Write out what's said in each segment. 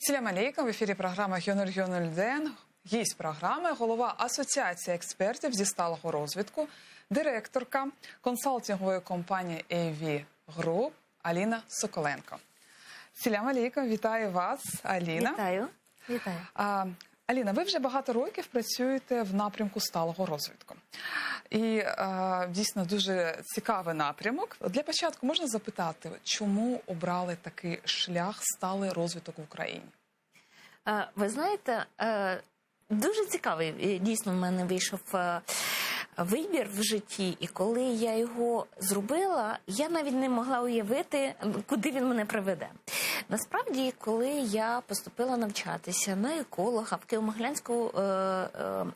Салям алейкум, в ефірі програма «Гьонур Ден». Гість програми – голова Асоціації експертів зі сталого розвитку, директорка консалтингової компанії AV Group Аліна Соколенко. Салям алейкум, вітаю вас, Аліна. Вітаю. Вітаю. Аліна, ви вже багато років працюєте в напрямку сталого розвитку. І дійсно дуже цікавий напрямок. Для початку можна запитати, чому обрали такий шлях сталий розвиток в Україні? Ви знаєте, дуже цікавий, дійсно, в мене вийшов вибір в житті, і коли я його зробила, я навіть не могла уявити, куди він мене приведе. Насправді, коли я поступила навчатися на еколога в Києво-Могилянську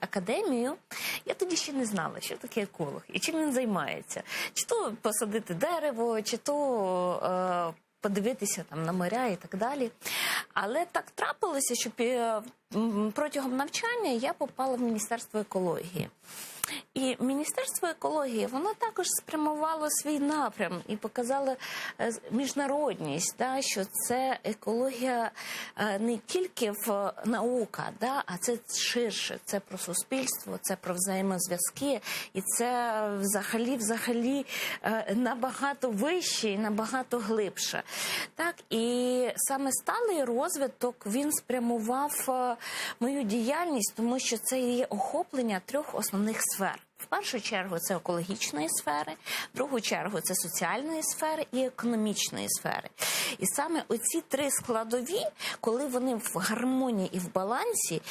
академію, я тоді ще не знала, що таке еколог і чим він займається. Чи то посадити дерево, чи то подивитися там на моря і так далі. Але так трапилося, що протягом навчання я попала в Міністерство екології. І Міністерство екології, воно також спрямувало свій напрям і показало міжнародність, що це екологія не тільки в наука, а це ширше, це про суспільство, це про взаємозв'язки, і це взагалі набагато вище і набагато глибше. Так, і саме сталий розвиток, він спрямував мою діяльність, тому що це є охоплення трьох основних сфер. В першу чергу це екологічної сфери, в другу чергу це соціальної сфери і економічної сфери. І саме оці три складові, коли вони в гармонії і в балансі,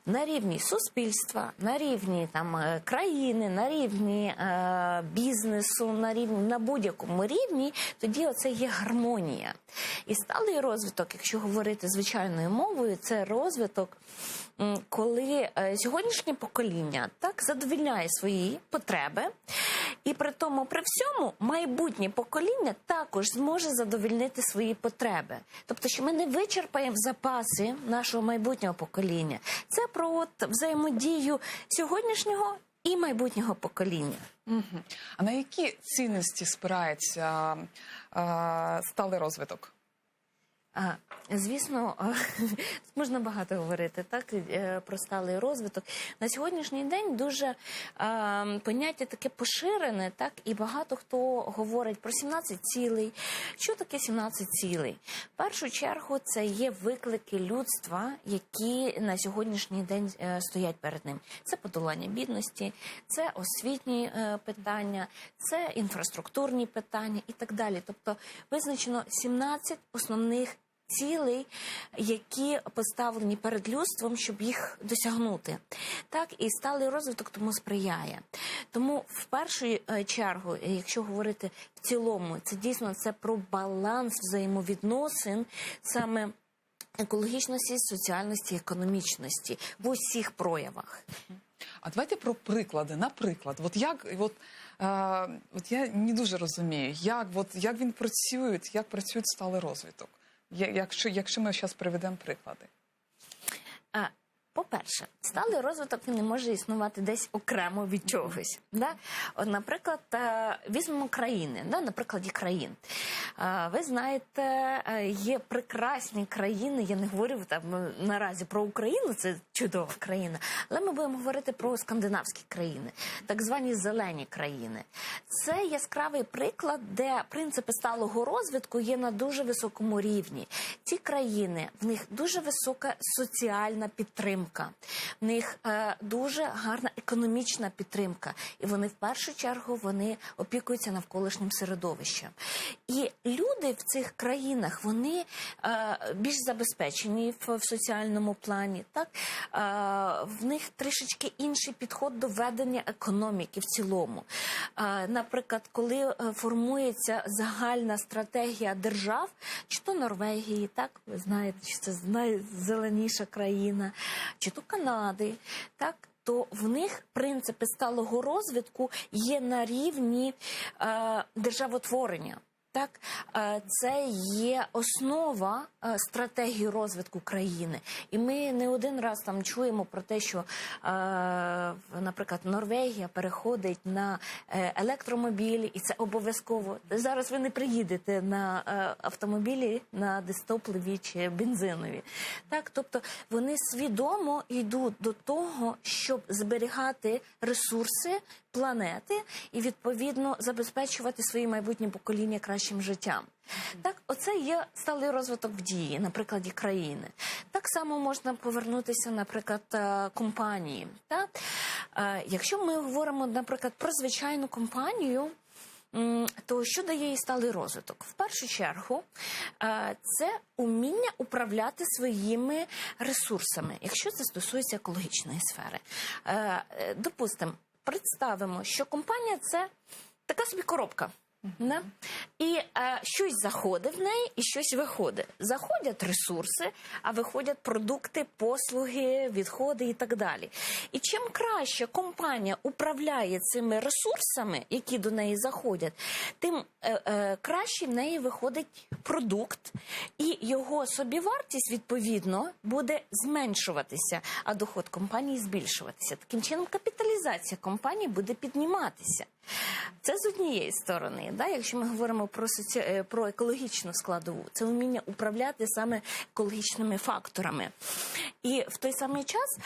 на рівні суспільства, на рівні країни, на рівні бізнесу, на будь-якому рівні, тоді оце є гармонія. І сталий розвиток, якщо говорити звичайною мовою, це розвиток, коли сьогоднішнє покоління так задовольняє свої потреби, і при тому, при всьому, майбутнє покоління також зможе задовольнити свої потреби. Тобто, що ми не вичерпаємо запаси нашого майбутнього покоління. Це про взаємодію сьогоднішнього і майбутнього покоління. Угу. А на які цінності спирається сталий розвиток? Звісно, можна багато говорити про сталий розвиток. На сьогоднішній день дуже поняття таке поширене, і багато хто говорить про 17 цілей. Що таке 17 цілей? В першу чергу це є виклики людства, які на сьогоднішній день стоять перед ним. Це подолання бідності, це освітні питання, це інфраструктурні питання і так далі. Тобто визначено 17 основних цілей, які поставлені перед людством, щоб їх досягнути. Так, і сталий розвиток тому сприяє. Тому в першу чергу, якщо говорити в цілому, це дійсно про баланс взаємовідносин, саме екологічності, соціальності, економічності в усіх проявах. А давайте про приклади. Наприклад, я не дуже розумію, як він працює, як працює сталий розвиток. Якщо ми зараз приведемо приклади. По-перше, сталий розвиток він не може існувати десь окремо від чогось. От, наприклад, візьмемо країни, на прикладі країн. Ви знаєте, є прекрасні країни, я не говорю наразі про Україну, це чудова країна, але ми будемо говорити про скандинавські країни, так звані зелені країни. Це яскравий приклад, де принципи сталого розвитку є на дуже високому рівні. Ці країни, в них дуже висока соціальна підтримка. В них дуже гарна економічна підтримка. І вони, в першу чергу, опікуються навколишнім середовищем. І люди в цих країнах, вони більш забезпечені в соціальному плані. Так? В них трішечки інший підход до ведення економіки в цілому. Наприклад, коли формується загальна стратегія держав, чи то Норвегії, так, ви знаєте, чи це найзеленіша країна, чи то Канади, так, то в них принципи сталого розвитку є на рівні державотворення. Так, це є основа стратегії розвитку країни. І ми не один раз там чуємо про те, що, наприклад, Норвегія переходить на електромобілі, і це обов'язково. Зараз ви не приїдете на автомобілі на дизтопливі чи бензинові. Так, тобто вони свідомо йдуть до того, щоб зберігати ресурси планети і, відповідно, забезпечувати свої майбутні покоління кращим життям. Так, оце є сталий розвиток в дії, на прикладі країни. Так само можна повернутися, наприклад, компанії. Так? Якщо ми говоримо, наприклад, про звичайну компанію, то що дає їй сталий розвиток? В першу чергу, це уміння управляти своїми ресурсами, якщо це стосується екологічної сфери. Допустимо, представимо, що компанія – це така собі коробка. Да? І щось заходить в неї, і щось виходить. Заходять ресурси, а виходять продукти, послуги, відходи і так далі. І чим краще компанія управляє цими ресурсами, які до неї заходять, тим краще в неї виходить продукт, і його собівартість, відповідно, буде зменшуватися, а доход компанії збільшуватися. Таким чином, капіталізація компанії буде підніматися. Це з однієї сторони. Да? Якщо ми говоримо про екологічну складову, це вміння управляти саме екологічними факторами. І в той самий час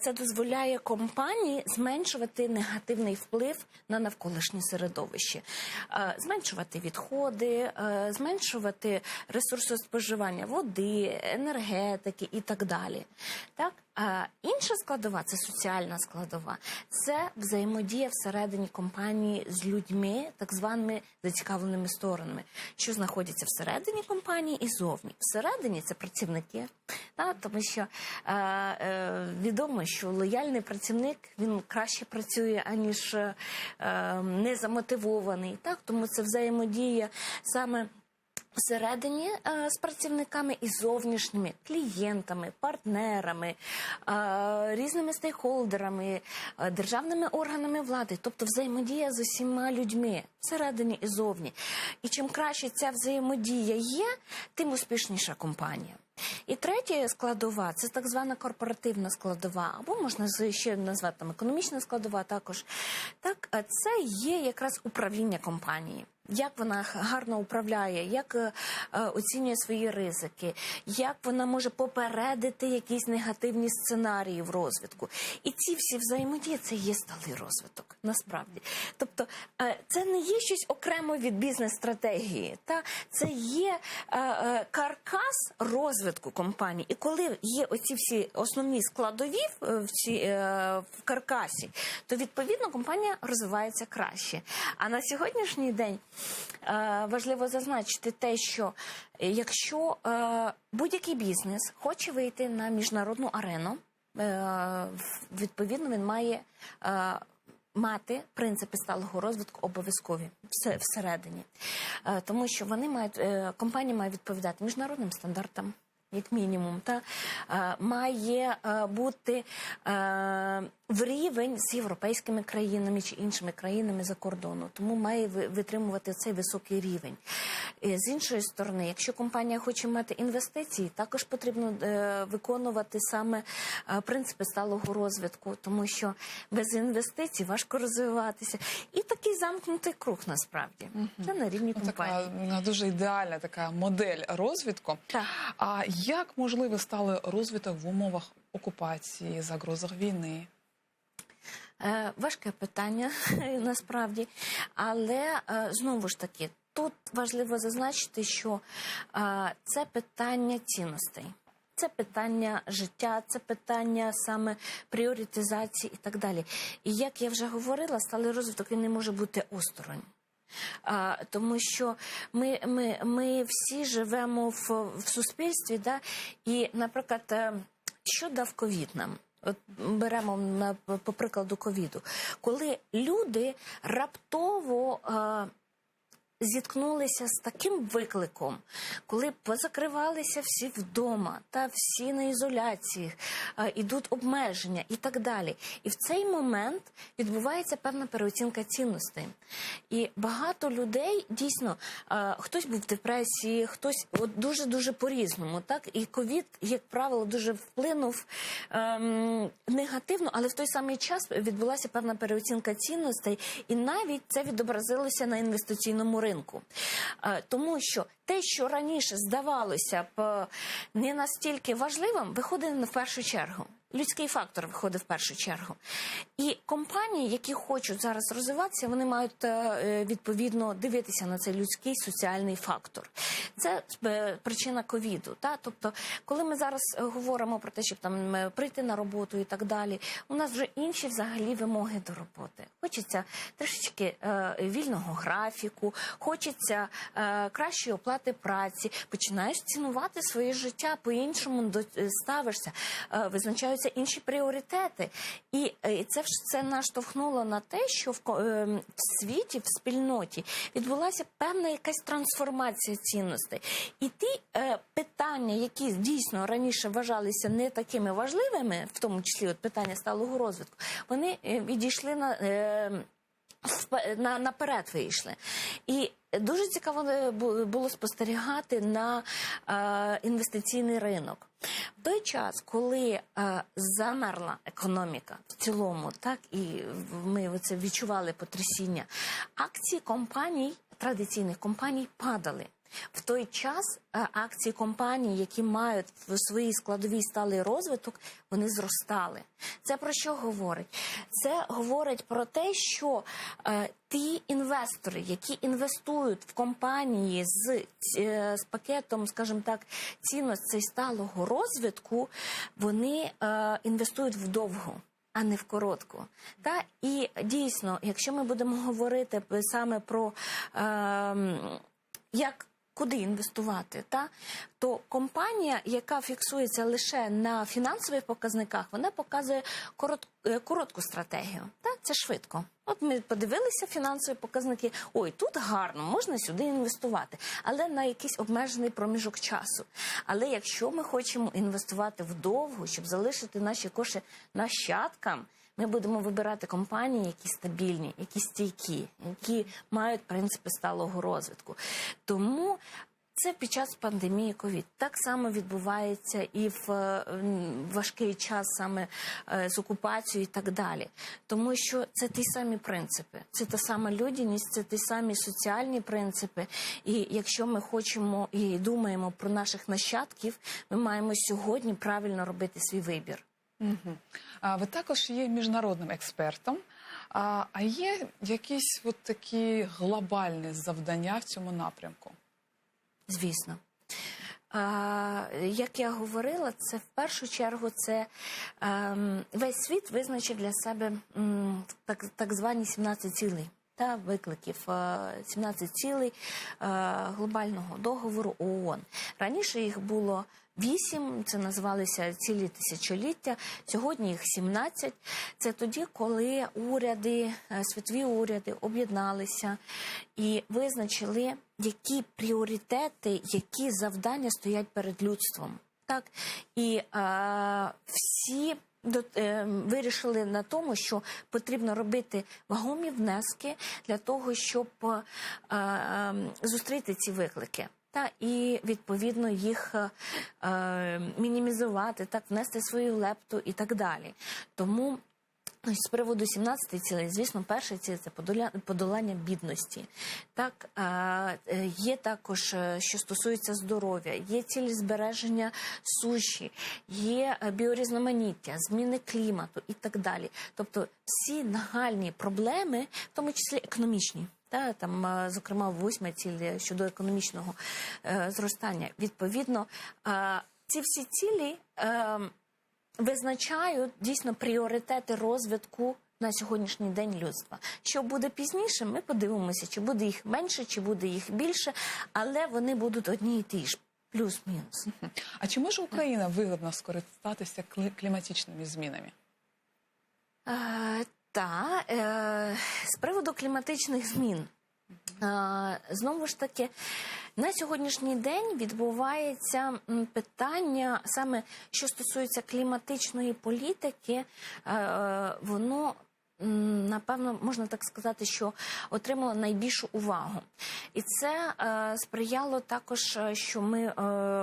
це дозволяє компанії зменшувати негативний вплив на навколишнє середовище. Зменшувати відходи, зменшувати ресурсоспоживання води, енергетики і так далі. Так? Інша складова – це соціальна складова. Це взаємодія всередині компанії з людьми, так званими зацікавленими сторонами, що знаходяться всередині компанії і зовні. Всередині – це працівники, тому що відомо, що лояльний працівник, він краще працює, аніж незамотивований. Тому це взаємодія саме всередині з працівниками і зовнішніми клієнтами, партнерами, різними стейкхолдерами, державними органами влади. Тобто взаємодія з усіма людьми всередині і зовні. І чим краще ця взаємодія є, тим успішніша компанія. І третя складова – це так звана корпоративна складова, або можна ще назвати там економічна складова також. Так, це є якраз управління компанії. Як вона гарно управляє, як оцінює свої ризики, як вона може попередити якісь негативні сценарії в розвитку. І ці всі взаємодії – це є сталий розвиток, насправді. Тобто це не є щось окремо від бізнес-стратегії, це є каркас розвитку компанії. І коли є оці всі основні складові в каркасі, то, відповідно, компанія розвивається краще. А на сьогоднішній день важливо зазначити те, що якщо будь-який бізнес хоче вийти на міжнародну арену, відповідно він має мати принципи сталого розвитку обов'язкові всередині. Тому що компанія має відповідати міжнародним стандартам, як мінімум, має бути в рівень з європейськими країнами чи іншими країнами за кордону. Тому має витримувати цей високий рівень. З іншої сторони, якщо компанія хоче мати інвестиції, також потрібно виконувати саме принципи сталого розвитку, тому що без інвестицій важко розвиватися. І такий замкнутий круг, насправді. Це на рівні компанії. Така дуже ідеальна така модель розвитку. Так. А як можливий сталий розвиток в умовах окупації, загрозах війни? Важке питання, насправді. Але, знову ж таки, тут важливо зазначити, що це питання цінностей. Це питання життя, це питання саме пріоритизації і так далі. І, як я вже говорила, сталий розвиток він не може бути осторонь. Тому що ми всі живемо в суспільстві, і, наприклад, що дав ковід нам? От беремо по прикладу ковіду. Коли люди раптово зіткнулися з таким викликом, коли позакривалися всі вдома, та всі на ізоляції, ідуть обмеження і так далі. І в цей момент відбувається певна переоцінка цінностей. І багато людей, дійсно, хтось був в депресії, хтось дуже-дуже по-різному. Так? І ковід, як правило, дуже вплинув негативно, але в той самий час відбулася певна переоцінка цінностей, і навіть це відобразилося на інвестиційному ринку. Тому що те, що раніше здавалося б не настільки важливим, виходить в першу чергу. Людський фактор виходить в першу чергу. І компанії, які хочуть зараз розвиватися, вони мають відповідно дивитися на цей людський соціальний фактор. Це причина ковіду. Тобто, коли ми зараз говоримо про те, щоб там прийти на роботу і так далі, у нас вже інші взагалі вимоги до роботи. Хочеться трішечки вільного графіку, хочеться кращої оплати праці, починаєш цінувати своє життя, по-іншому ставишся, визначаються інші пріоритети. І це все наштовхнуло на те, що в світі, в спільноті відбулася певна якась трансформація цінностей. І ті питання, які дійсно раніше вважалися не такими важливими, в тому числі от питання сталого розвитку, вони відійшли наперед вийшли. І дуже цікаво було спостерігати на інвестиційний ринок. В той час, коли замерла економіка в цілому, так, і ми це відчували потрясіння, акції компаній, традиційних компаній падали. В той час акції компаній, які мають в своїй складовій сталий розвиток, вони зростали. Це про що говорить? Це говорить про те, що ті інвестори, які інвестують в компанії з пакетом, скажімо так, цінностей сталого розвитку, вони інвестують вдовго, а не в коротку. І дійсно, якщо ми будемо говорити саме про куди інвестувати, то компанія, яка фіксується лише на фінансових показниках, вона показує коротку стратегію. Це швидко. От ми подивилися фінансові показники, ой, тут гарно, можна сюди інвестувати, але на якийсь обмежений проміжок часу. Але якщо ми хочемо інвестувати вдовго, щоб залишити наші кошти нащадкам, ми будемо вибирати компанії, які стабільні, які стійкі, які мають принципи сталого розвитку. Тому це під час пандемії ковід. Так само відбувається і в важкий час саме з окупацією і так далі. Тому що це ті самі принципи, це та сама людяність, це ті самі соціальні принципи. І якщо ми хочемо і думаємо про наших нащадків, ми маємо сьогодні правильно робити свій вибір. Угу. Ви також є міжнародним експертом. А є якісь от такі глобальні завдання в цьому напрямку? Звісно. Як я говорила, це в першу чергу весь світ визначив для себе так звані 17 цілей. Викликів 17 цілей глобального договору ООН. Раніше їх було 8, це називалися цілі тисячоліття, сьогодні їх 17. Це тоді, коли світові уряди об'єдналися і визначили, які пріоритети, які завдання стоять перед людством. І всі вирішили на тому, що потрібно робити вагомі внески для того, щоб зустріти ці виклики. І, відповідно, їх мінімізувати, внести свою лепту і так далі. Тому з приводу 17 цілей, звісно, перша ціль – це подолання бідності. Є також, що стосується здоров'я, є цілі збереження суші, є біорізноманіття, зміни клімату і так далі. Тобто всі нагальні проблеми, в тому числі економічні, зокрема, 8 ціль щодо економічного зростання. Відповідно, ці всі цілі визначають дійсно пріоритети розвитку на сьогоднішній день людства. Що буде пізніше, ми подивимося, чи буде їх менше, чи буде їх більше, але вони будуть одні і ті ж, плюс-мінус. А чи може Україна вигідно скористатися кліматичними змінами? З приводу кліматичних змін. Знову ж таки, на сьогоднішній день відбувається питання, саме що стосується кліматичної політики, воно, напевно, можна так сказати, що отримало найбільшу увагу. І це сприяло також, що ми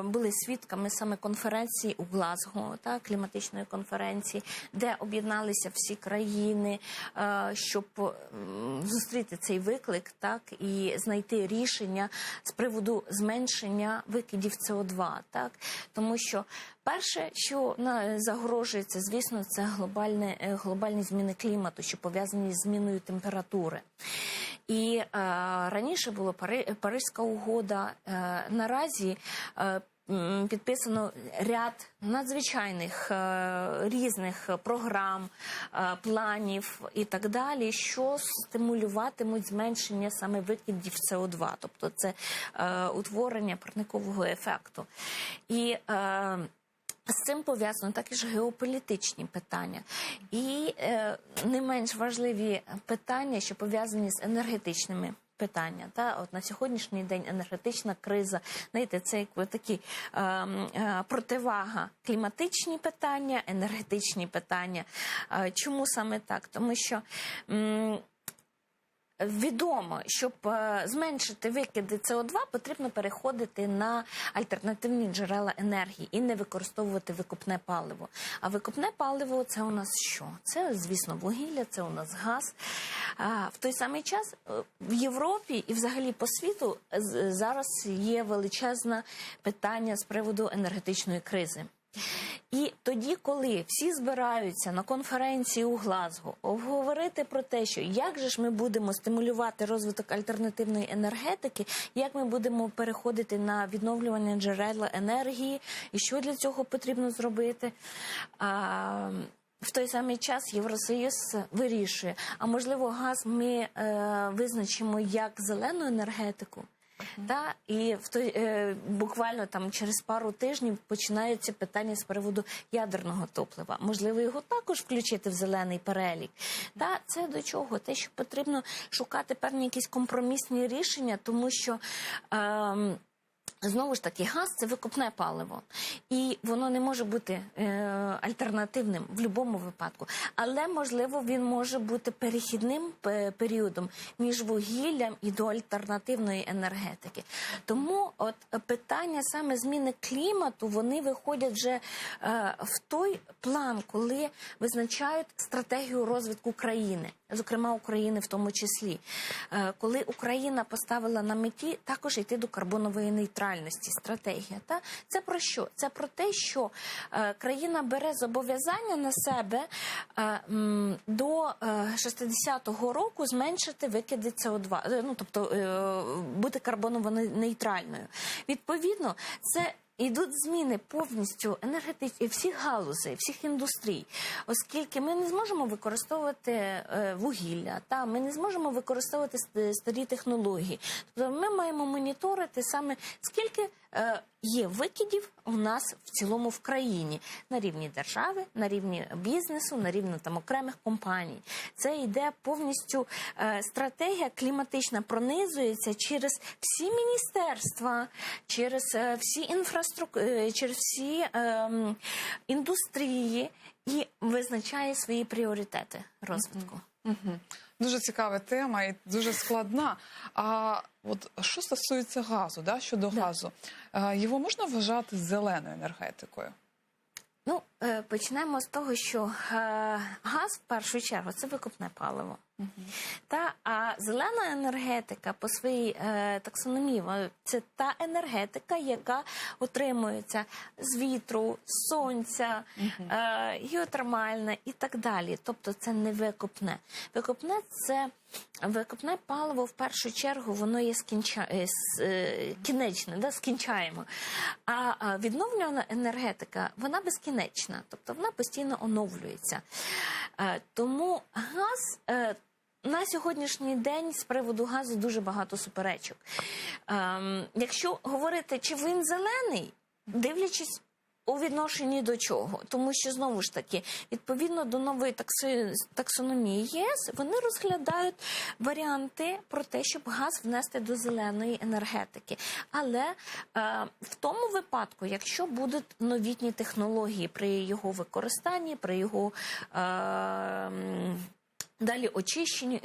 були свідками саме конференції у Глазго, кліматичної конференції, де об'єдналися всі країни, щоб зустріти цей виклик, і знайти рішення з приводу зменшення викидів СО2. Тому що перше, що загрожується, звісно, це глобальні зміни клімату, що пов'язані з зміною температури. І раніше була Паризька угода, наразі підписано ряд надзвичайних різних програм, планів і так далі, що стимулюватимуть зменшення саме викидів СО2, тобто це утворення парникового ефекту. І з цим пов'язано також геополітичні питання. І не менш важливі питання, що пов'язані з енергетичними питання. От на сьогоднішній день енергетична криза, знаєте, це як такі противага кліматичні питання, енергетичні питання. Чому саме так? Тому що відомо, щоб зменшити викиди СО2, потрібно переходити на альтернативні джерела енергії і не використовувати викопне паливо. А викопне паливо – це у нас що? Це, звісно, вугілля, це у нас газ. В той самий час в Європі і взагалі по світу зараз є величезне питання з приводу енергетичної кризи. І тоді, коли всі збираються на конференції у Глазго обговорити про те, що як же ж ми будемо стимулювати розвиток альтернативної енергетики, як ми будемо переходити на відновлювання джерела енергії, і що для цього потрібно зробити, в той самий час Євросоюз вирішує, а можливо газ ми визначимо як зелену енергетику. І буквально через пару тижнів починаються питання з приводу ядерного топлива. Можливо, його також включити в зелений перелік. Це до чого? Те, що потрібно шукати певні якісь компромісні рішення, тому що знову ж таки, газ – це викопне паливо, і воно не може бути альтернативним в будь-якому випадку. Але, можливо, він може бути перехідним періодом між вугіллям і до альтернативної енергетики. Тому от питання саме зміни клімату, вони виходять вже в той план, коли визначають стратегію розвитку країни, зокрема України в тому числі. Коли Україна поставила на меті також йти до карбонової нейтральності, стратегія. Це про що? Це про те, що країна бере зобов'язання на себе до 60-го року зменшити викиди СО2, тобто бути карбоново-нейтральною. Відповідно, це ідуть зміни повністю всіх галузей, всіх індустрій, оскільки ми не зможемо використовувати вугілля, ми не зможемо використовувати старі технології. Тобто ми маємо моніторити саме скільки є викидів у нас в цілому в країні на рівні держави, на рівні бізнесу, на рівні окремих компаній. Це йде повністю стратегія кліматична, пронизується через всі міністерства, через всі інфраструктури, через всі індустрії і визначає свої пріоритети розвитку. Дуже цікава тема і дуже складна. А от що стосується газу, щодо газу, його можна вважати зеленою енергетикою? Почнемо з того, що газ, в першу чергу, це викопне паливо. А зелена енергетика по своїй таксономії – це та енергетика, яка отримується з вітру, з сонця, геотермальна і так далі. Тобто це не викопне. Викопне паливо, в першу чергу, воно є кінечне, скінчаємо. А відновлювана енергетика, вона безкінечна, тобто вона постійно оновлюється. Тому газ на сьогоднішній день з приводу газу дуже багато суперечок. Якщо говорити, чи він зелений, дивлячись У відношенні до чого? Тому що, знову ж таки, відповідно до нової таксономії ЄС, вони розглядають варіанти про те, щоб газ внести до зеленої енергетики. Але в тому випадку, якщо будуть новітні технології при його використанні, при його далі очищенню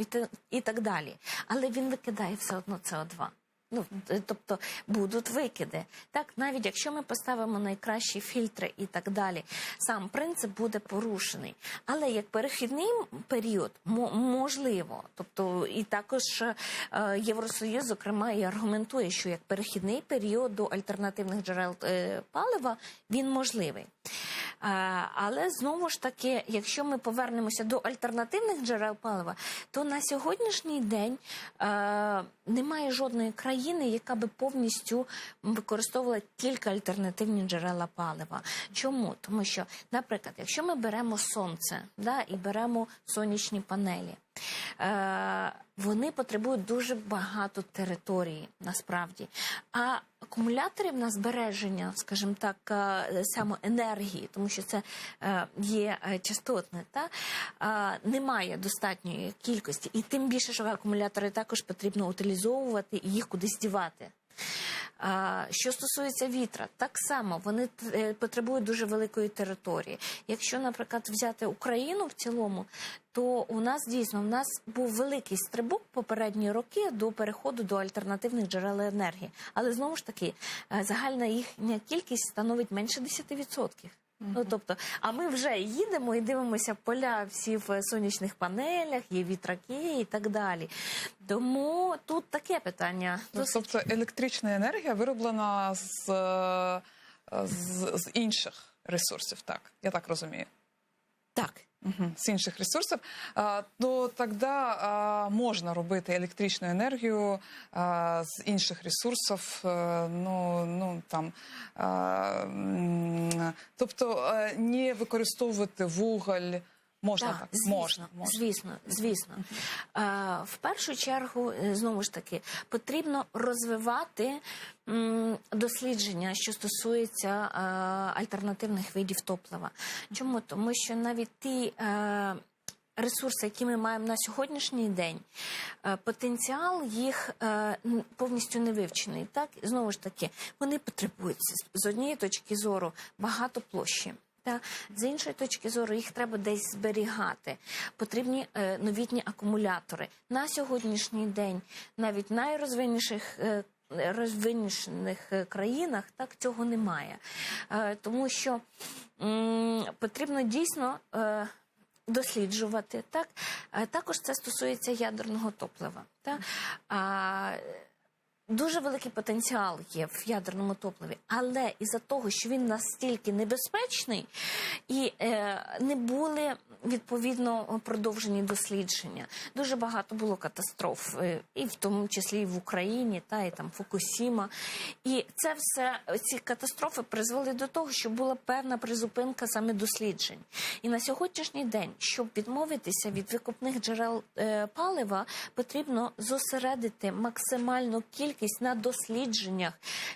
і так далі. Але він викидає все одно СО2. Ну, тобто будуть викиди. Так, навіть якщо ми поставимо найкращі фільтри і так далі, сам принцип буде порушений. Але як перехідний період можливо. Тобто і також Євросоюз, зокрема, і аргументує, що як перехідний період до альтернативних джерел палива він можливий. Але знову ж таки, якщо ми повернемося до альтернативних джерел палива, то на сьогоднішній день немає жодної країни, яка би повністю використовувала тільки альтернативні джерела палива. Чому? Тому що, наприклад, якщо ми беремо сонце, да, і беремо сонячні панелі, вони потребують дуже багато території, насправді. А акумуляторів на збереження, скажімо так, саме енергії, тому що це є частотне, немає достатньої кількості. І тим більше, що акумулятори також потрібно утилізовувати і їх кудись дівати. Що стосується вітра, так само вони потребують дуже великої території. Якщо, наприклад, взяти Україну в цілому, то у нас дійсно був великий стрибок попередні роки до переходу до альтернативних джерел енергії. Але знову ж таки, загальна їхня кількість становить менше 10%. Ну, тобто, а ми вже їдемо і дивимося поля всі в сонячних панелях, є вітраки і так далі. Тому тут таке питання. Тобто електрична енергія вироблена з інших ресурсів, так? Я так розумію. Так. З інших ресурсів, то тоді можна робити електричну енергію з інших ресурсів, тобто не використовувати вуголь. Можна так? Звісно. В першу чергу, знову ж таки, потрібно розвивати дослідження, що стосується альтернативних видів топлива. Чому? Тому що навіть ті ресурси, які ми маємо на сьогоднішній день, потенціал їх повністю не вивчений. Так? Знову ж таки, вони потребують з однієї точки зору багато площі. З іншої точки зору, їх треба десь зберігати. Потрібні новітні акумулятори. На сьогоднішній день навіть в найрозвиненіших країнах так цього немає. Тому що потрібно дійсно досліджувати. Так? Також це стосується ядерного топлива. Так? Дуже великий потенціал є в ядерному топливі, але із-за того, що він настільки небезпечний, і не були, відповідно, продовжені дослідження. Дуже багато було катастроф, і в тому числі і в Україні, і там Фукусіма. І це все, ці катастрофи призвели до того, що була певна призупинка саме досліджень. І на сьогоднішній день, щоб відмовитися від викопних джерел палива, потрібно зосередити максимальну кількість на дослідженнях,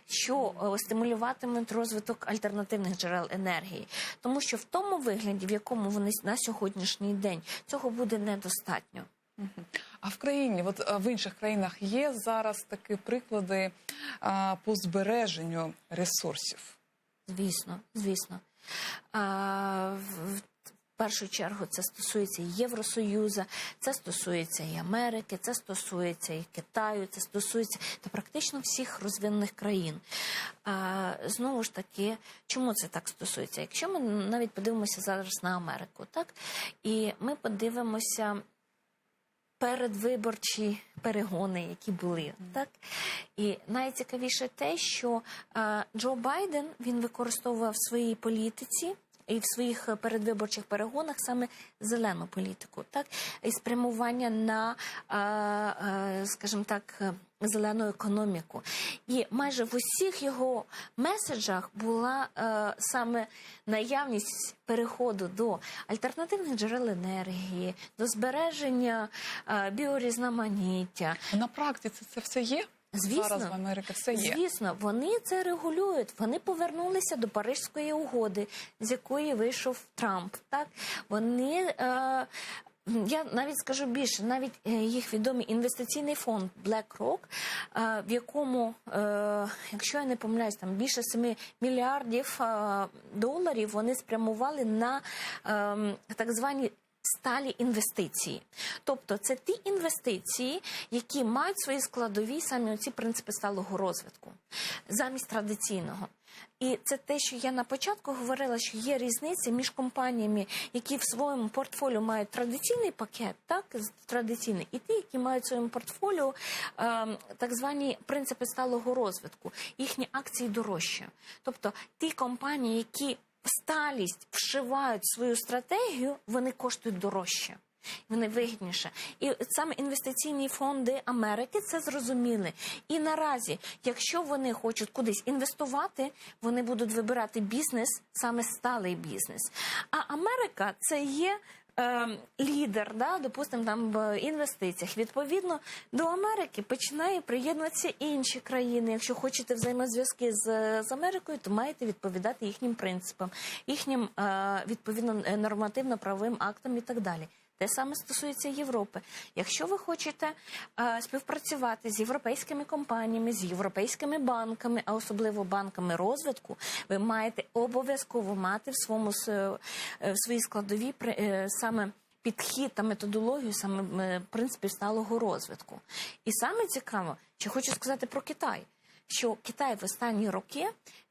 що стимулюватимуть розвиток альтернативних джерел енергії. Тому що в тому вигляді, в якому вони на сьогоднішній день, цього буде недостатньо. А в країні, в інших країнах є зараз такі приклади по збереженню ресурсів? Звісно. В першу чергу це стосується і Євросоюзу, це стосується і Америки, це стосується і Китаю, це стосується практично всіх розвинених країн. Знову ж таки, чому це так стосується? Якщо ми навіть подивимося зараз на Америку, так? І ми подивимося передвиборчі перегони, які були, так? І найцікавіше те, що Джо Байден, він використовував в своїй політиці і в своїх передвиборчих перегонах саме зелену політику, так? І спрямування на, скажімо так, зелену економіку. І майже в усіх його меседжах була саме наявність переходу до альтернативних джерел енергії, до збереження біорізноманіття. На практиці це все є? Звісно, зараз в Америці все є. Звісно, вони це регулюють. Вони повернулися до Паризької угоди, з якої вийшов Трамп. Так вони я навіть скажу більше, навіть їх відомий інвестиційний фонд BlackRock, в якому, якщо я не помиляюсь, там більше 7 мільярдів доларів вони спрямували на так звані сталі інвестиції. Тобто це ті інвестиції, які мають свої складові саме оці принципи сталого розвитку, замість традиційного. І це те, що я на початку говорила, що є різниця між компаніями, які в своєму портфоліо мають традиційний пакет, так, традиційний, і ті, які мають в своєму портфоліо так звані принципи сталого розвитку. Їхні акції дорожчі. Тобто ті компанії, які сталість вшивають в свою стратегію, вони коштують дорожче. Вони вигідніше. І саме інвестиційні фонди Америки це зрозуміли. І наразі, якщо вони хочуть кудись інвестувати, вони будуть вибирати бізнес, саме сталий бізнес. А Америка – це є лідер, да, допустимо, там в інвестиціях. Відповідно, до Америки починає приєднуватися інші країни. Якщо хочете взаємозв'язки з Америкою, то маєте відповідати їхнім принципам, їхнім, відповідно, нормативно-правовим актам і так далі. Те саме стосується Європи. Якщо ви хочете співпрацювати з європейськими компаніями, з європейськими банками, а особливо банками розвитку, ви маєте обов'язково мати в своїй складовій саме підхід та методологію саме принципів сталого розвитку. І саме цікаво, що хочу сказати про Китай, що Китай в останні роки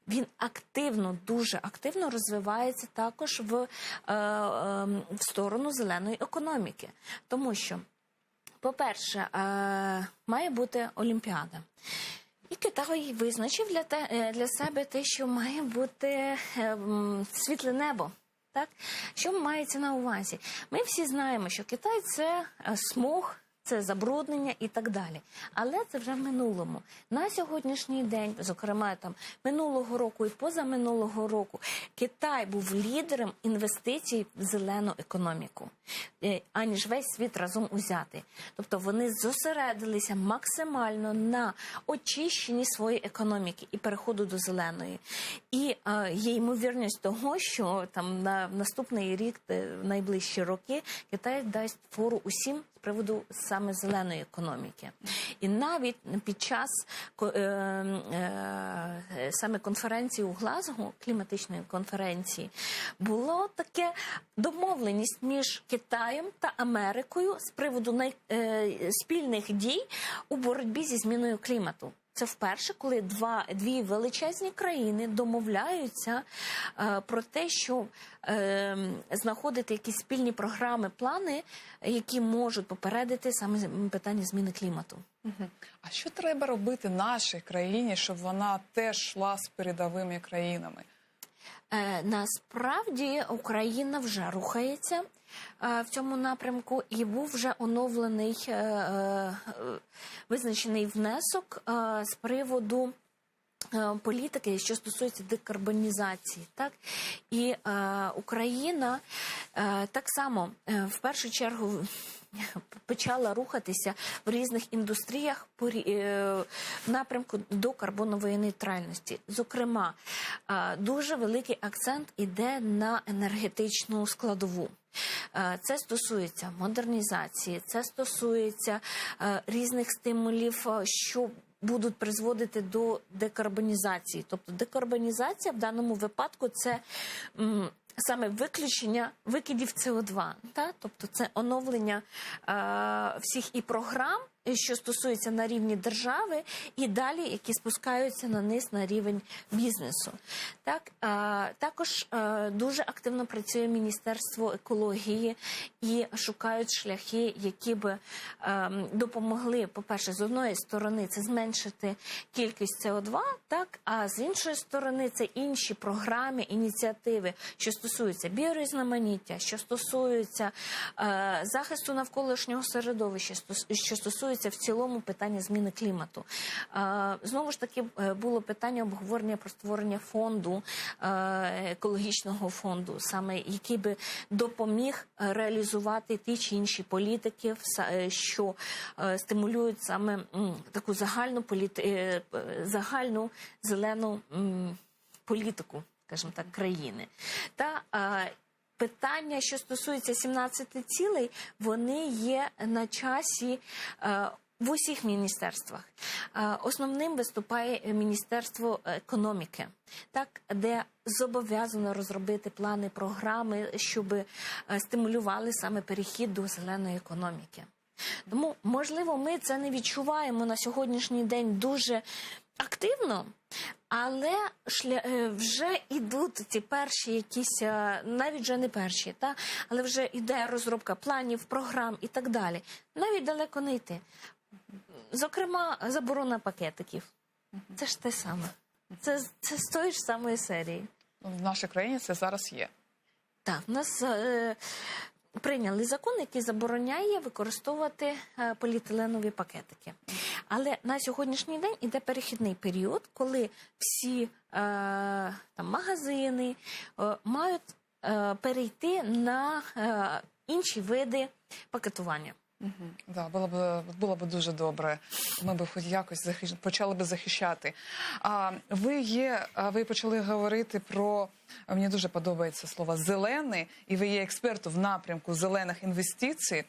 він активно, дуже активно розвивається також в сторону зеленої економіки. Тому що, по-перше, має бути Олімпіада. І Китай визначив для себе те, що має бути світле небо. Так? Що мається на увазі? Ми всі знаємо, що Китай – це смог, це забруднення і так далі. Але це вже в минулому. На сьогоднішній день, зокрема, там минулого року і позаминулого року, Китай був лідером інвестицій в зелену економіку, аніж весь світ разом узятий. Тобто вони зосередилися максимально на очищенні своєї економіки і переходу до зеленої. І є ймовірність того, що там на наступний рік, в найближчі роки, Китай дасть фору усім з приводу саме зеленої економіки. І навіть під час саме конференції у Глазго, кліматичної конференції, було таке домовленість між Китаєм та Америкою з приводу спільних дій у боротьбі зі зміною клімату. Це вперше, коли дві величезні країни домовляються про те, що знаходити якісь спільні програми, плани, які можуть попередити саме питання зміни клімату. А що треба робити нашій країні, щоб вона теж йшла з передовими країнами? Насправді Україна вже рухається в цьому напрямку і був вже оновлений, визначений внесок з приводу політики, що стосується декарбонізації. Так? І Україна так само в першу чергу почала рухатися в різних індустріях в напрямку до карбонової нейтральності. Зокрема, дуже великий акцент іде на енергетичну складову. Це стосується модернізації, це стосується різних стимулів, що будуть призводити до декарбонізації. Тобто декарбонізація в даному випадку – це саме виключення викидів СО2. Тобто це оновлення всіх і програм, що стосується на рівні держави, і далі, які спускаються на низ на рівень бізнесу. Так, також дуже активно працює Міністерство екології і шукають шляхи, які б допомогли, по-перше, з одної сторони, це зменшити кількість СО2, так, а з іншої сторони, це інші програми, ініціативи, що стосуються біорізноманіття, що стосуються захисту навколишнього середовища, що стосується стосується в цілому питання зміни клімату. Знову ж таки, було питання обговорення про створення фонду, екологічного фонду, саме який би допоміг реалізувати ті чи інші політики, що стимулюють саме таку загальну зелену політику, скажімо так, країни. Та питання, що стосується 17 цілей, вони є на часі в усіх міністерствах. Основним виступає Міністерство економіки, так, де зобов'язано розробити плани, програми, щоб стимулювали саме перехід до зеленої економіки. Тому, можливо, ми це не відчуваємо на сьогоднішній день дуже активно, але вже йдуть ці перші якісь, навіть вже не перші, але вже йде розробка планів, програм і так далі. Навіть далеко не йти. Зокрема, заборона пакетиків. Це ж те саме. Це з тої ж самої серії. В нашій країні це зараз є. Так, в нас прийняли закон, який забороняє використовувати поліетиленові пакетики. Але на сьогоднішній день іде перехідний період, коли всі магазини мають перейти на інші види пакетування. Да, було б дуже добре. Ми б хоч якось почали б захищати. Ви почали говорити про, мені дуже подобається слово «зелений», і ви є експертом в напрямку зелених інвестицій.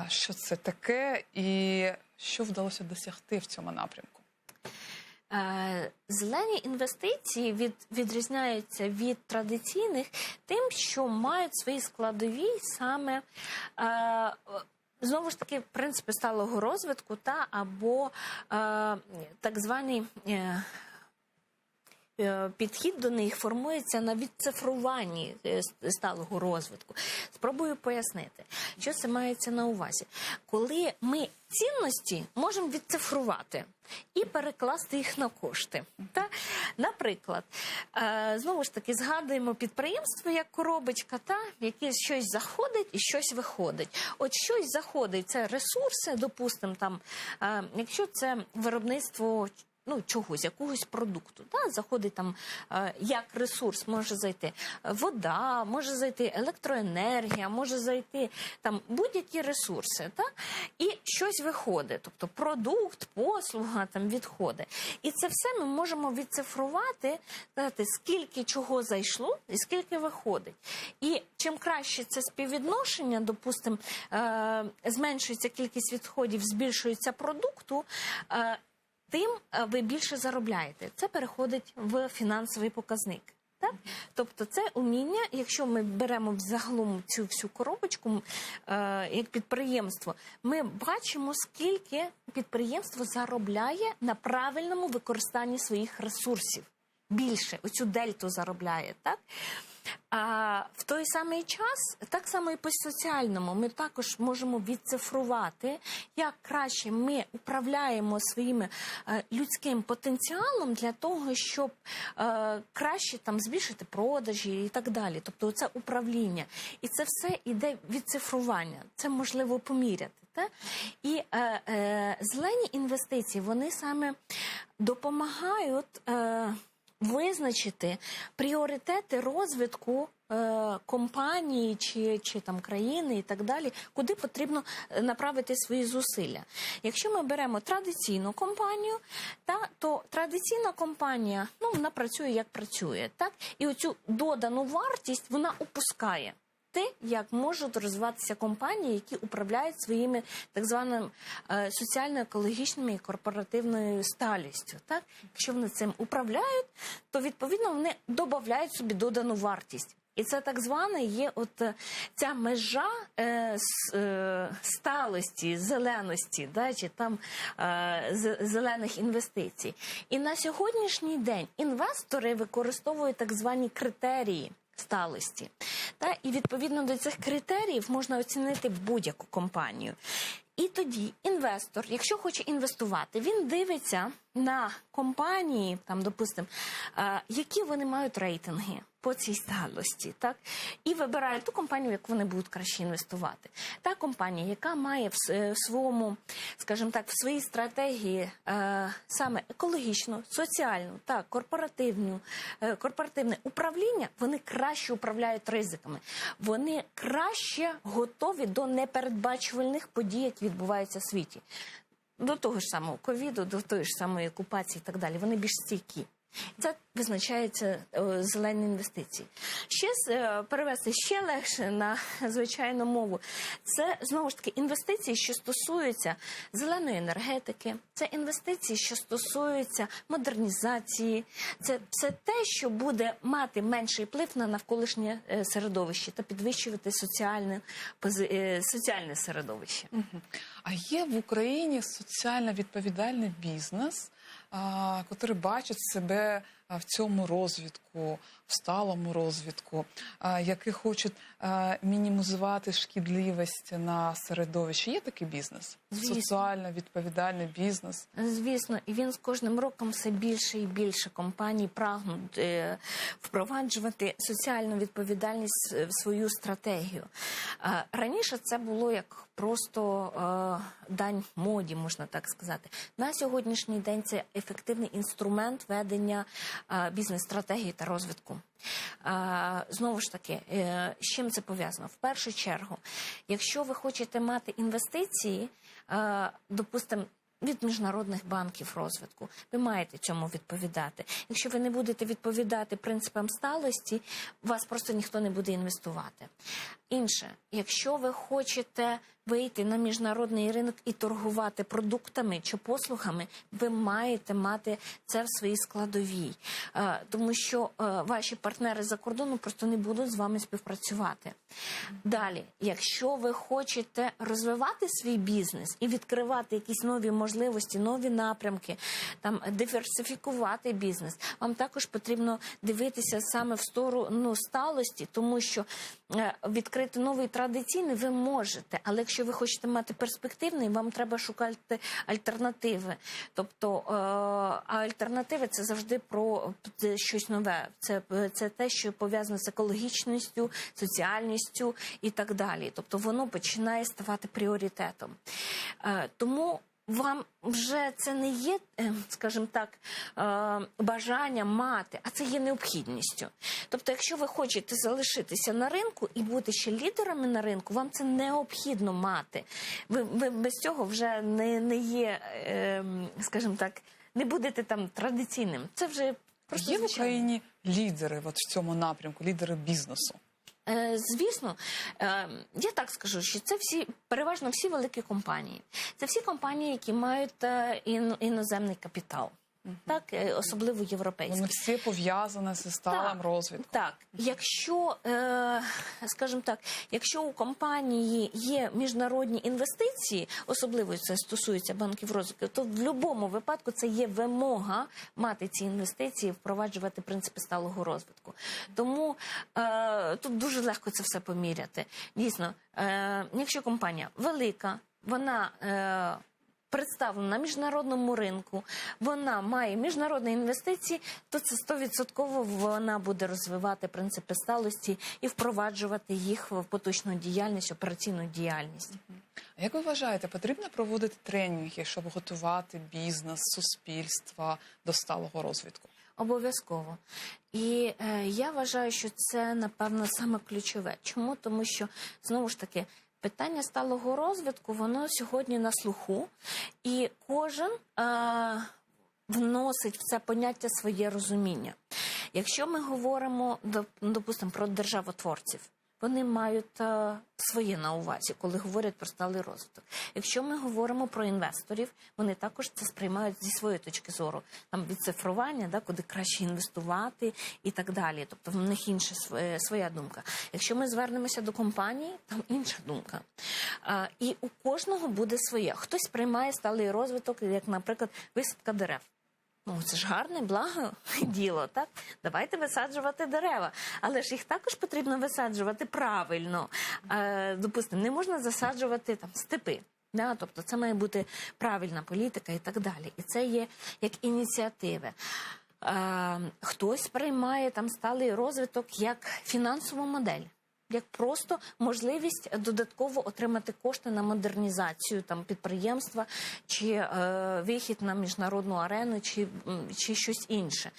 Що це таке і що вдалося досягти в цьому напрямку? Зелені інвестиції відрізняються від традиційних тим, що мають свої складові саме знову ж таки, принципи сталого розвитку або так званий підхід до них формується на відцифруванні сталого розвитку. Спробую пояснити, що це мається на увазі. Коли ми цінності можемо відцифрувати і перекласти їх на кошти. Наприклад, знову ж таки, згадуємо підприємство як коробочка, в яке щось заходить і щось виходить. От щось заходить, це ресурси, допустимо, якщо це виробництво чогось, якогось продукту. Заходить там, як ресурс, може зайти вода, може зайти електроенергія, може зайти там будь-які ресурси. І щось виходить, тобто продукт, послуга, відходи. І це все ми можемо відцифрувати, скільки чого зайшло і скільки виходить. І чим краще це співвідношення, допустимо, зменшується кількість відходів, збільшується продукту, тим ви більше заробляєте. Це переходить в фінансовий показник. Тобто це уміння, якщо ми беремо взагалом цю всю коробочку як підприємство, ми бачимо, скільки підприємство заробляє на правильному використанні своїх ресурсів. Більше, оцю дельту заробляє, так? А в той самий час, так само і по соціальному, ми також можемо відцифрувати, як краще ми управляємо своїм людським потенціалом для того, щоб краще збільшити продажі і так далі. Тобто це управління. І це все йде від цифрування. Це можливо поміряти. І зелені інвестиції, вони саме допомагають визначити пріоритети розвитку компанії чи країни і так далі, куди потрібно направити свої зусилля. Якщо ми беремо традиційну компанію, то традиційна компанія, вона працює як працює, і оцю додану вартість вона опускає. Те, як можуть розвиватися компанії, які управляють своїми так званими соціально-екологічними і корпоративною сталістю. Якщо вони цим управляють, то відповідно вони додають собі додану вартість. І це так зване є ця межа сталості, зеленості, чи зелених інвестицій. І на сьогоднішній день інвестори використовують так звані критерії сталості. І відповідно до цих критеріїв можна оцінити будь-яку компанію. І тоді інвестор, якщо хоче інвестувати, він дивиться на компанії, допустимо, які вони мають рейтинги по цій сталості, так? І вибирають ту компанію, в яку вони будуть краще інвестувати. Та компанія, яка має в своєму, скажімо так, в своїй стратегії саме екологічну, соціальну та корпоративне управління, вони краще управляють ризиками. Вони краще готові до непередбачувальних подій, які відбуваються в світі. До того ж самого ковіду, до тої ж самої окупації і так далі. Вони більш стійкі. Це визначається зелені інвестиції. Перевести ще легше на звичайну мову. Це, знову ж таки, інвестиції, що стосуються зеленої енергетики, це інвестиції, що стосуються модернізації, це все те, що буде мати менший вплив на навколишнє середовище та підвищувати соціальне середовище. А є в Україні соціально відповідальний бізнес, який бачить себе в цьому розвитку, в сталому розвитку, які хочуть мінімізувати шкідливість на середовище. Є такий бізнес? Звісно. Соціально відповідальний бізнес? Звісно, і він з кожним роком все більше і більше компаній прагнуть впроваджувати соціальну відповідальність в свою стратегію. Раніше це було як просто дань моді, можна так сказати. На сьогоднішній день це ефективний інструмент ведення бізнес-стратегії та розвитку. Знову ж таки, з чим це пов'язано? В першу чергу, якщо ви хочете мати інвестиції, допустимо, від міжнародних банків розвитку, ви маєте цьому відповідати. Якщо ви не будете відповідати принципам сталості, вас просто ніхто не буде інвестувати. Інше, якщо ви хочете вийти на міжнародний ринок і торгувати продуктами чи послугами, ви маєте мати це в своїй складовій. Тому що ваші партнери за кордоном просто не будуть з вами співпрацювати. Далі, якщо ви хочете розвивати свій бізнес і відкривати якісь нові можливості, нові напрямки, там, диверсифікувати бізнес, вам також потрібно дивитися саме в сторону сталості, тому що відкрити новий традиційний ви можете, але якщо ви хочете мати перспективний, вам треба шукати альтернативи. Тобто, а альтернативи – це завжди про щось нове. Це те, що пов'язано з екологічністю, соціальністю і так далі. Тобто, воно починає ставати пріоритетом. Тому вам вже це не є, скажімо так, бажання мати, а це є необхідністю. Тобто, якщо ви хочете залишитися на ринку і бути ще лідерами на ринку, вам це необхідно мати. Ви без цього вже не є, скажімо так, не будете там традиційним. Це вже просто Є в Україні лідери в цьому напрямку, лідери бізнесу? Звісно, я так скажу, що це переважно всі великі компанії. Це всі компанії, які мають іноземний капітал. Так, особливо європейські. Вони всі пов'язані зі сталим розвитком. Так, якщо, скажімо так, якщо у компанії є міжнародні інвестиції, особливо це стосується банків розвитку, то в будь-якому випадку це є вимога мати ці інвестиції, впроваджувати принципи сталого розвитку. Тому тут дуже легко це все поміряти. Дійсно, якщо компанія велика, вона представлена на міжнародному ринку, вона має міжнародні інвестиції, то це 100% вона буде розвивати принципи сталості і впроваджувати їх в поточну діяльність, операційну діяльність. А як ви вважаєте, потрібно проводити тренінги, щоб готувати бізнес, суспільство до сталого розвитку? Обов'язково. І я вважаю, що це, напевно, саме ключове. Чому? Тому що, знову ж таки, питання сталого розвитку, воно сьогодні на слуху, і кожен вносить в це поняття своє розуміння. Якщо ми говоримо, допустимо, про державотворців, вони мають своє на увазі, коли говорять про сталий розвиток. Якщо ми говоримо про інвесторів, вони також це сприймають зі своєї точки зору. Там відцифрування, да, куди краще інвестувати і так далі. Тобто в них інша своя думка. Якщо ми звернемося до компанії, там інша думка. І у кожного буде своє. Хтось сприймає сталий розвиток, як, наприклад, висадка дерев. Ну, це ж гарне, благо діло, так? Давайте висаджувати дерева. Але ж їх також потрібно висаджувати правильно. Допустимо, не можна засаджувати там степи. Да? Тобто це має бути правильна політика і так далі. І це є як ініціативи. Хтось сприймає там сталий розвиток як фінансову модель, як просто можливість додатково отримати кошти на модернізацію там підприємства, чи вихід на міжнародну арену, чи щось інше.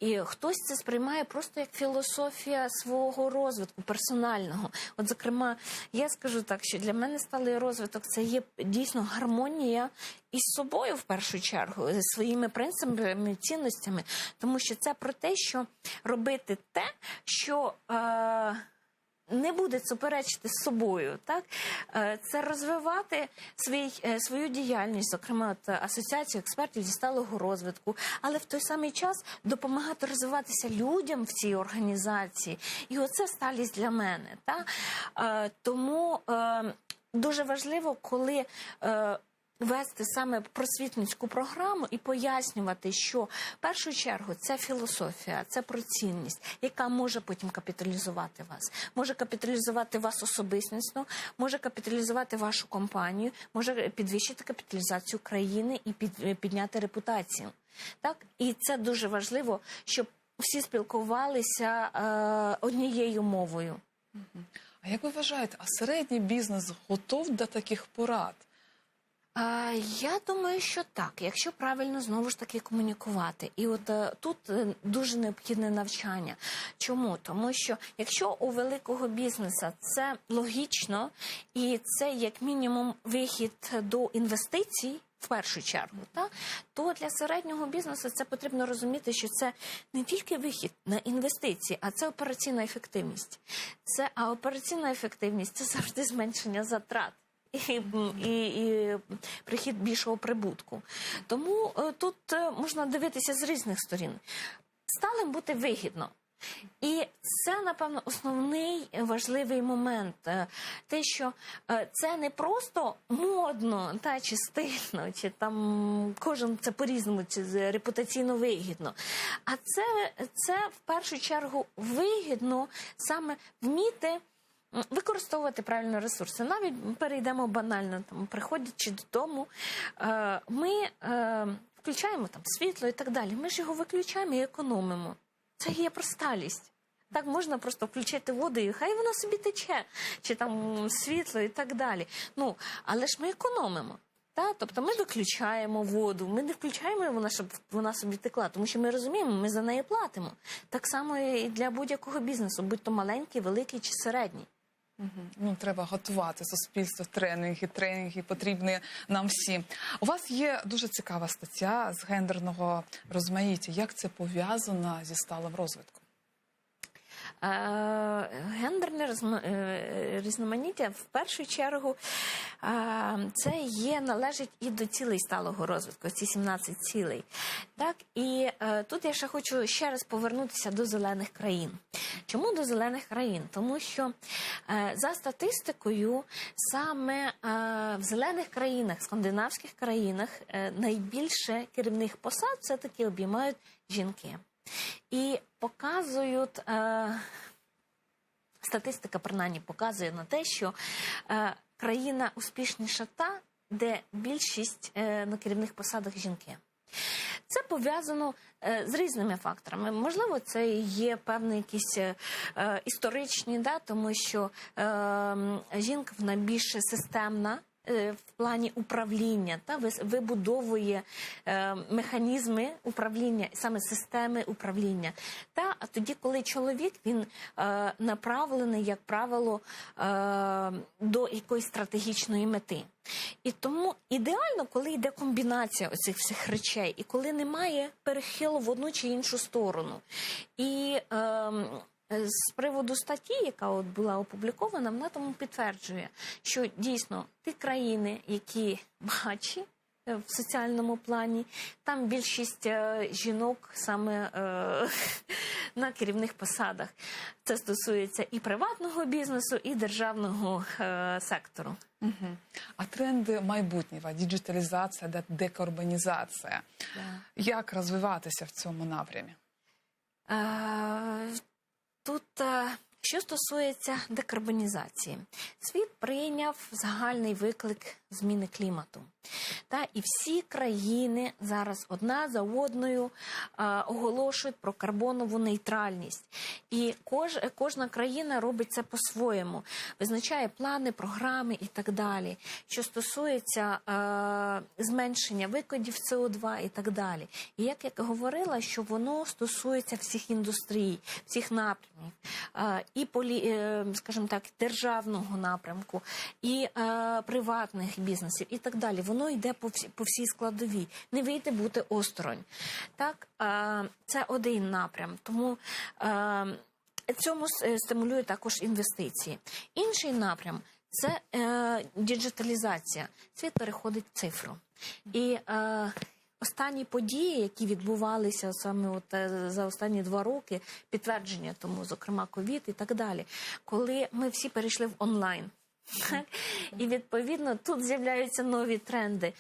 І хтось це сприймає просто як філософія свого розвитку персонального. От, зокрема, я скажу так, що для мене сталий розвиток – це є дійсно гармонія із собою, в першу чергу, зі своїми принципами, цінностями, тому що це про те, що робити те, що не буде суперечити з собою, так? Це розвивати свою діяльність, зокрема асоціацію експертів зі сталого розвитку, але в той самий час допомагати розвиватися людям в цій організації. І оце сталість для мене. Так? Тому дуже важливо, коли вести саме просвітницьку програму і пояснювати, що в першу чергу це філософія, це про цінність, яка може потім капіталізувати вас. Може капіталізувати вас особистісно, може капіталізувати вашу компанію, може підвищити капіталізацію країни і підняти репутацію. Так? І це дуже важливо, щоб всі спілкувалися однією мовою. А як ви вважаєте, а середній бізнес готов до таких порад? Я думаю, що так, якщо правильно знову ж таки комунікувати. І от тут дуже необхідне навчання. Чому? Тому що якщо у великого бізнесу це логічно і це як мінімум вихід до інвестицій, в першу чергу, то для середнього бізнесу це потрібно розуміти, що це не тільки вихід на інвестиції, а це операційна ефективність. А операційна ефективність – це завжди зменшення затрат. І прихід більшого прибутку. Тому тут можна дивитися з різних сторін. Сталим бути вигідно. І це, напевно, основний важливий момент. Те, що це не просто модно, чи стильно, чи там кожен це по-різному, чи репутаційно вигідно. А це в першу чергу вигідно саме вміти використовувати правильно ресурси. Навіть перейдемо банально, там, приходячи додому, ми включаємо там світло і так далі. Ми ж його виключаємо і економимо. Це є про сталість. Так можна просто включити воду і хай воно собі тече, чи там світло і так далі. Але ж ми економимо. Тобто ми виключаємо воду, ми не включаємо вона, щоб вона собі текла, тому що ми розуміємо, ми за неї платимо. Так само і для будь-якого бізнесу, будь то маленький, великий чи середній. Треба готувати суспільство, тренінги потрібні нам всі. У вас є дуже цікава стаття з гендерного розмаїття. Як це пов'язано зі сталим розвитком? Гендерне різноманіття, в першу чергу, це належить і до цілей сталого розвитку, ці 17 цілей. Так? І тут я ще хочу ще раз повернутися до зелених країн. Чому до зелених країн? Тому що за статистикою саме в зелених країнах, скандинавських країнах найбільше керівних посад все-таки обіймають жінки. І показують, статистика принаймні показує на те, що країна успішніша та, де більшість на керівних посадах жінки. Це пов'язано з різними факторами. Можливо, це є певні якісь історичні, тому що жінка вона більш системна, в плані управління, вибудовує механізми управління, саме системи управління. А тоді, коли чоловік, він направлений, як правило, до якоїсь стратегічної мети. І тому ідеально, коли йде комбінація оцих всіх речей, і коли немає перехилу в одну чи іншу сторону. І з приводу статті, яка була опублікована, вона тому підтверджує, що дійсно ті країни, які багатші в соціальному плані, там більшість жінок саме на керівних посадах. Це стосується і приватного бізнесу, і державного сектору. А тренди майбутнього, діджиталізація, декарбонізація, як розвиватися в цьому напрямі? Тут, що стосується декарбонізації, світ прийняв загальний виклик зміни клімату. І всі країни зараз одна за одною оголошують про карбонову нейтральність. І кожна країна робить це по-своєму, визначає плани, програми і так далі, що стосується зменшення викидів СО2 і так далі. І як я говорила, що воно стосується всіх індустрій, всіх напрямів, і скажімо так, державного напрямку, і приватних бізнесів і так далі. Воно йде по всій складовій. Не вийде бути осторонь. Так, це один напрям. Тому цьому стимулює також інвестиції. Інший напрям – це діджиталізація. Світ переходить в цифру. І останні події, які відбувалися саме за останні 2 роки, підтвердження тому, зокрема, ковід і так далі, коли ми всі перейшли в онлайн. І, відповідно, тут з'являються нові тренди.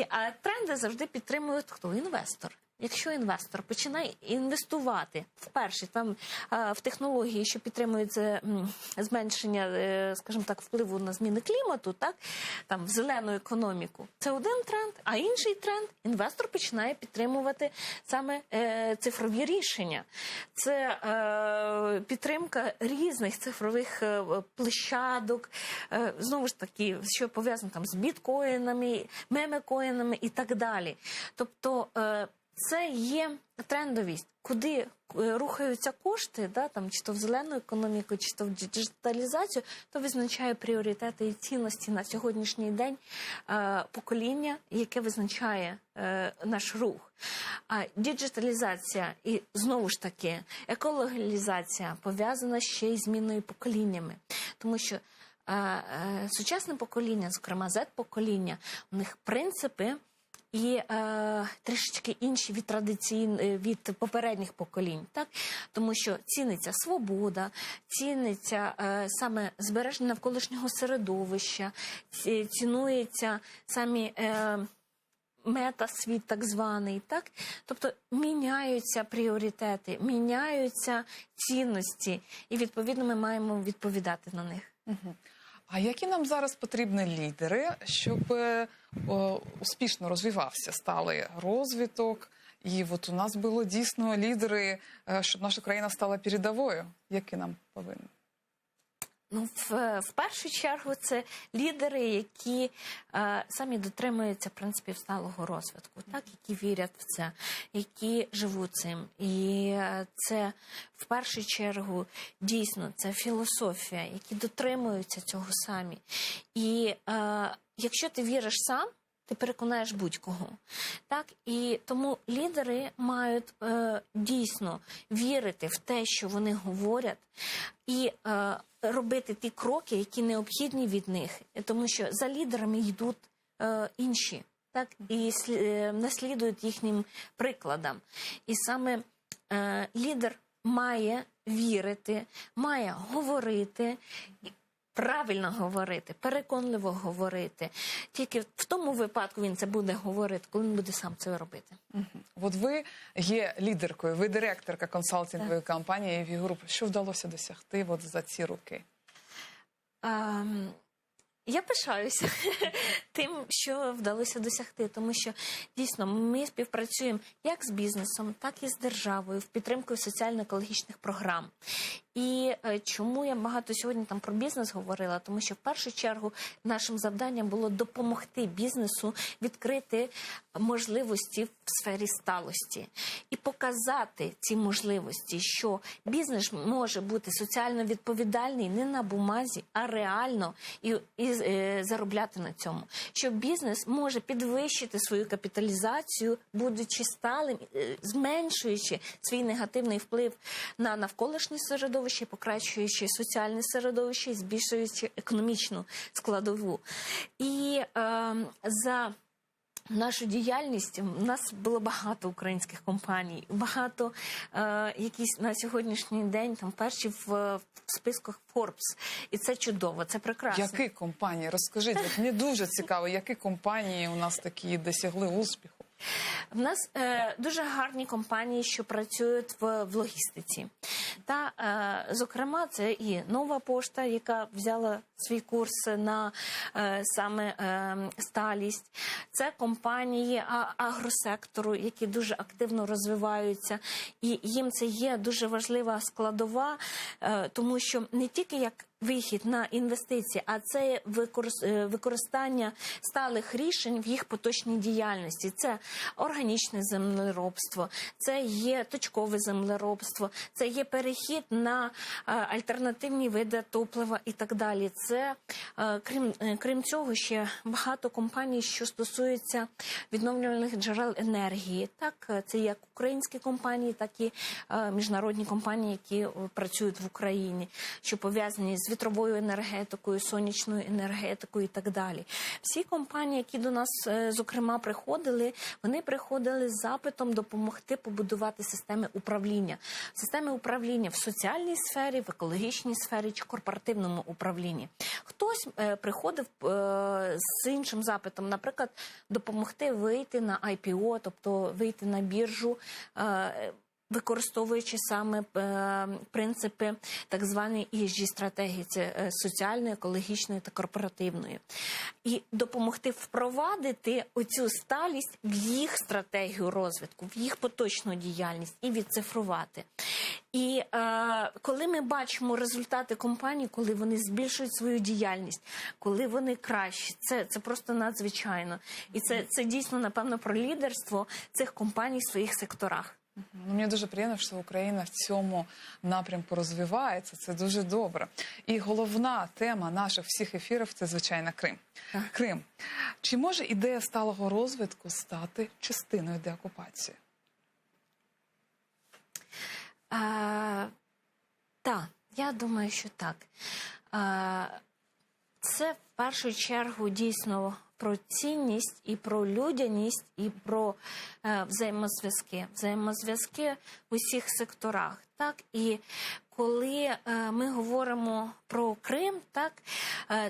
А тренди завжди підтримують хто? Інвестор. Якщо інвестор починає інвестувати вперше в технології, що підтримують зменшення, скажімо так, впливу на зміни клімату, в зелену економіку, це один тренд, а інший тренд – інвестор починає підтримувати саме цифрові рішення. Це підтримка різних цифрових площадок, знову ж таки, що пов'язано з біткоїнами, мемекоїнами і так далі. Тобто, це є трендовість, куди рухаються кошти, чи то в зелену економіку, чи то в діджиталізацію, то визначає пріоритети і цінності на сьогоднішній день покоління, яке визначає наш рух. А діджиталізація і, знову ж таки, екологізація пов'язана ще й з зміною поколіннями. Тому що сучасне покоління, зокрема Z-покоління, у них принципи і трішечки інші від попередніх поколінь, тому що ціниться свобода, ціниться саме збереження навколишнього середовища, цінується самі метасвіт так званий, тобто міняються пріоритети, міняються цінності, і відповідно ми маємо відповідати на них. А які нам зараз потрібні лідери, щоб успішно розвивався сталий розвиток? І у нас було дійсно лідери, щоб наша країна стала передовою. Які нам повинні? В першу чергу це лідери, які самі дотримуються принципів сталого розвитку, які вірять в це, які живуть цим. І це в першу чергу дійсно це філософія, які дотримуються цього самі. І якщо ти віриш сам, ти переконаєш будь-кого. І тому лідери мають дійсно вірити в те, що вони говорять, і робити ті кроки, які необхідні від них. Тому що за лідерами йдуть інші, і наслідують їхнім прикладам. І саме лідер має вірити, має говорити, правильно говорити, переконливо говорити. Тільки в тому випадку він це буде говорити, коли він буде сам це робити. От ви є лідеркою, ви директорка консалтингової компанії AV Group. Що вдалося досягти за ці роки? Я пишаюся тим, що вдалося досягти, тому що дійсно ми співпрацюємо як з бізнесом, так і з державою в підтримку соціально-екологічних програм. І чому я багато сьогодні про бізнес говорила? Тому що в першу чергу нашим завданням було допомогти бізнесу відкрити можливості в сфері сталості і показати ці можливості, що бізнес може бути соціально відповідальний не на бумазі, а реально і заробляти на цьому. Що бізнес може підвищити свою капіталізацію, будучи сталим, зменшуючи свій негативний вплив на навколишнє середовище, покращуючи соціальне середовище, збільшуючи економічну складову. І за нашу діяльність у нас було багато українських компаній, багато якісь на сьогоднішній день перші в списках Forbes. І це чудово, це прекрасно. Які компанії? Розкажіть, мені дуже цікаво, які компанії у нас такі досягли успіху? В нас дуже гарні компанії, що працюють в логістиці. Та, зокрема, це і Нова пошта, яка взяла свій курс на саме сталість. Це компанії агросектору, які дуже активно розвиваються. І їм це є дуже важлива складова, тому що не тільки як вихід на інвестиції, а це використання сталих рішень в їх поточній діяльності. Це органічне землеробство, це є точкове землеробство, це є перехід на альтернативні види топлива і так далі. Це, крім цього, ще багато компаній, що стосуються відновлювальних джерел енергії. Так, це як українські компанії, так і міжнародні компанії, які працюють в Україні, що пов'язані з вітровою енергетикою, сонячною енергетикою і так далі. Всі компанії, які до нас, зокрема, приходили, вони приходили з запитом допомогти побудувати системи управління. Системи управління в соціальній сфері, в екологічній сфері чи корпоративному управлінні. Хтось приходив з іншим запитом, наприклад, допомогти вийти на IPO, тобто вийти на біржу, використовуючи саме принципи так званої ESG-стратегії, це соціальної, екологічної та корпоративної. І допомогти впровадити оцю сталість в їх стратегію розвитку, в їх поточну діяльність і відцифрувати. І коли ми бачимо результати компаній, коли вони збільшують свою діяльність, коли вони кращі, це просто надзвичайно. І це дійсно, напевно, про лідерство цих компаній в своїх секторах. Мені дуже приємно, що Україна в цьому напрямку розвивається. Це дуже добре. І головна тема наших всіх ефірів – це, звичайно, Крим. Крим. Чи може ідея сталого розвитку стати частиною деокупації? Так, я думаю, що так. Це в першу чергу дійсно про цінність і про людяність, і про взаємозв'язки. Взаємозв'язки в усіх секторах. Так? І коли ми говоримо про Крим, так,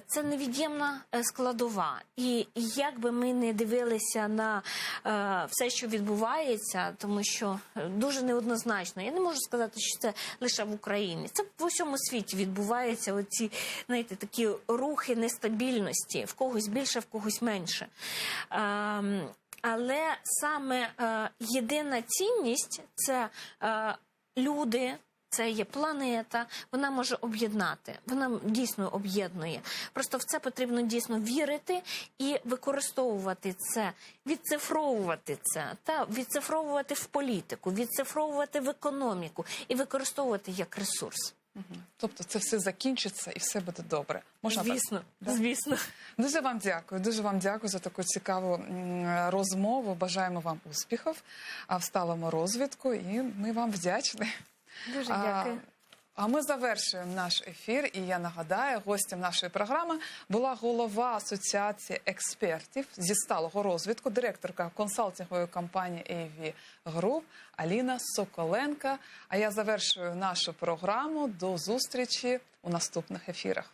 це невід'ємна складова. І як би ми не дивилися на все, що відбувається, тому що дуже неоднозначно. Я не можу сказати, що це лише в Україні. Це в усьому світі відбуваються оці, знаєте, такі рухи нестабільності. В когось більше, в когось менше. Але саме єдина цінність – це люди, це є планета, вона може об'єднати, вона дійсно об'єднує. Просто в це потрібно дійсно вірити і використовувати це, відцифровувати це, та відцифровувати в політику, відцифровувати в економіку і використовувати як ресурс. Тобто це все закінчиться і все буде добре. Можна звісно, так? Звісно. Дуже вам дякую за таку цікаву розмову. Бажаємо вам успіхів в сталому розвитку і ми вам вдячні. Дуже дякую. А ми завершуємо наш ефір. І я нагадаю, гостем нашої програми була голова Асоціації експертів зі сталого розвитку, директорка консалтингової компанії AV Group Аліна Соколенко. А я завершую нашу програму. До зустрічі у наступних ефірах.